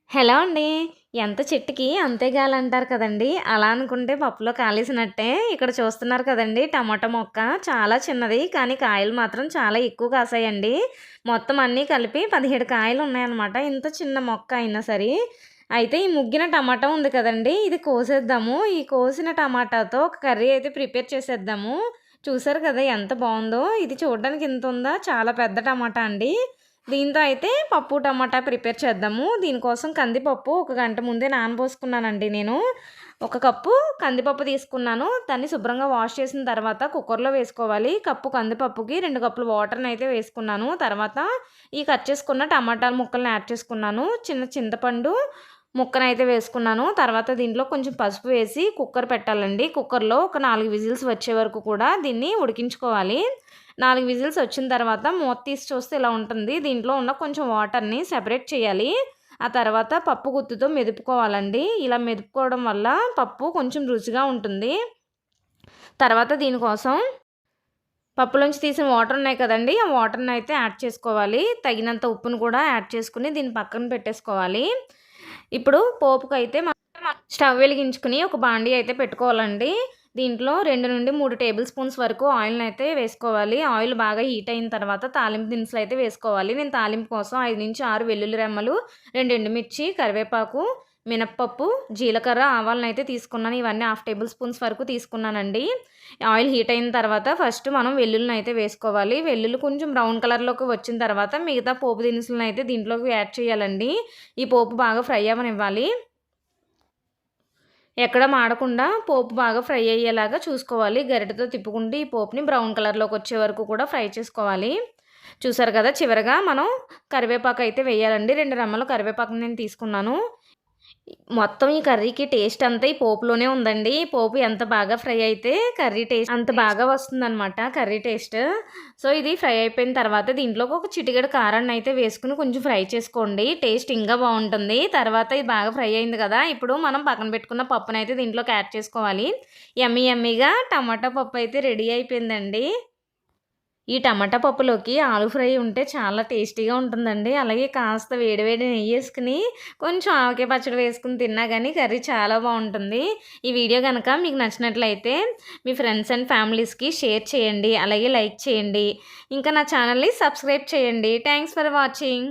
Hello అండి. ఎంత చెట్టుకి అంతే గాలంటారు కదండీ! అలా అనుకుంటే పప్పులో కాలేసినట్టే. ఇక్కడ చూస్తున్నారు కదండీ! టమాటా మొక్క చాలా చిన్నది. కానీ కాయలు మాత్రం చాలా ఎక్కువ కాసాయండి. మొత్తం అన్నీ కలిపి 17 కాయలున్నాయన్నమాట. ఇంత చిన్న మొక్క అయినా సరే. అయితే ఈ ముగ్గిన టమాటా ఉంది కదండీ! ఇది కోసేద్దాము. ఈ కోసిన టమాటాతో ఒక కర్రీ అయితే ప్రిపేర్ చేసేద్దాము. చూసారు కదా ఎంత బావుందో! ఇది చూడడానికి ఇంతుందా? చాలా పెద్ద టమాటా అండి. దీంతో అయితే పప్పు టమాటా ప్రిపేర్ చేద్దాము. దీనికోసం కందిపప్పు ఒక గంట ముందే నానబోసుకున్నానండి నేను. ఒక కప్పు కందిపప్పు తీసుకున్నాను. దాన్ని శుభ్రంగా వాష్ చేసిన తర్వాత కుక్కర్‌లో వేసుకోవాలి. కప్పు కందిపప్పుకి 2 కప్పులు వాటర్‌నైతే వేసుకున్నాను. తర్వాత ఈ కట్ చేసుకున్న టమాటాల ముక్కల్ని యాడ్ చేసుకున్నాను. చిన్న చింతపండు ముక్కనైతే వేసుకున్నాను. తర్వాత దీంట్లో కొంచెం పసుపు వేసి కుక్కర్ పెట్టాలండి. కుక్కర్‌లో ఒక 4 విజిల్స్ వచ్చే వరకు కూడా దీన్ని ఉడికించుకోవాలి. 4 విజిల్స్ వచ్చిన తర్వాత మూత తీసి చూస్తే ఇలా ఉంటుంది. దీంట్లో ఉన్న కొంచెం వాటర్‌ని సెపరేట్ చేయాలి. ఆ తర్వాత పప్పు గుత్తితో మెదుపుకోవాలండి. ఇలా మెదుపుకోవడం వల్ల పప్పు కొంచెం రుచిగా ఉంటుంది. తర్వాత దీనికోసం పప్పులోంచి తీసిన వాటర్ ఉన్నాయి కదండీ! ఆ వాటర్‌ని అయితే యాడ్ చేసుకోవాలి. తగినంత ఉప్పును కూడా యాడ్ చేసుకొని దీన్ని పక్కన పెట్టేసుకోవాలి. ఇప్పుడు పోపుకైతే స్టవ్ వెలిగించుకొని ఒక బాండీ అయితే పెట్టుకోవాలండి. దీంట్లో 2-3 టేబుల్ స్పూన్స్ వరకు ఆయిల్‌నైతే వేసుకోవాలి. ఆయిల్ బాగా హీట్ అయిన తర్వాత తాలింపు దినుసులు అయితే వేసుకోవాలి. నేను తాలింపు కోసం 5-6 వెల్లుల్లి రెమ్మలు, 2 ఎండుమిర్చి, కరివేపాకు, మినప్పప్పు, జీలకర్ర, ఆవాలనైతే తీసుకున్నాను. ఇవన్నీ హాఫ్ టేబుల్ స్పూన్స్ వరకు తీసుకున్నానండి. ఆయిల్ హీట్ అయిన తర్వాత ఫస్ట్ మనం వెల్లుల్లినైతే వేసుకోవాలి. వెల్లుల్లి కొంచెం బ్రౌన్ కలర్‌లోకి వచ్చిన తర్వాత మిగతా పోపు దినుసులనైతే దీంట్లోకి యాడ్ చేయాలండి. ఈ పోపు బాగా ఫ్రై అవ్వనివ్వాలి. ఎక్కడ మాడకుండా పోపు బాగా ఫ్రై అయ్యేలాగా చూసుకోవాలి. గరిటెతో తిప్పుకుంటూ ఈ పోపుని బ్రౌన్ కలర్‌లోకి వచ్చే వరకు కూడా ఫ్రై చేసుకోవాలి. చూసారు కదా! చివరగా మనం కరివేపాకు అయితే వేయాలండి. 2 రెమ్మల కరివేపాకుని నేను తీసుకున్నాను. మొత్తం ఈ కర్రీకి టేస్ట్ అంతా ఈ పోపులోనే ఉందండి. పోపు ఎంత బాగా ఫ్రై అయితే కర్రీ టేస్ట్ అంత బాగా వస్తుందనమాట కర్రీ టేస్ట్. సో, ఇది ఫ్రై అయిపోయిన తర్వాత దీంట్లోకి ఒక చిటికెడు కారాన్నయితే వేసుకొని కొంచెం ఫ్రై చేసుకోండి. టేస్ట్ ఇంకా బావుంటుంది. తర్వాత ఇది బాగా ఫ్రై అయింది కదా! ఇప్పుడు మనం పక్కన పెట్టుకున్న పప్పునైతే దీంట్లోకి యాడ్ చేసుకోవాలి. యమ్మీ యమ్మీగా టమాటా పప్పు అయితే రెడీ అయిపోయిందండి. ఈ టమాటా పప్పులోకి ఆలు ఫ్రై ఉంటే చాలా టేస్టీగా ఉంటుందండి. అలాగే కాస్త వేడి వేడి నెయ్యేసుకొని కొంచెం ఆవకాయ పచ్చడి వేసుకొని తిన్నా గానీ కర్రీ చాలా బావుంటుంది. ఈ వీడియో గనక మీకు నచ్చినట్లయితే మీ ఫ్రెండ్స్ అండ్ ఫ్యామిలీస్‌కి షేర్ చేయండి. అలాగే లైక్ చేయండి. ఇంకా నా ఛానల్‌ని సబ్స్క్రైబ్ చేయండి. Thanks for watching.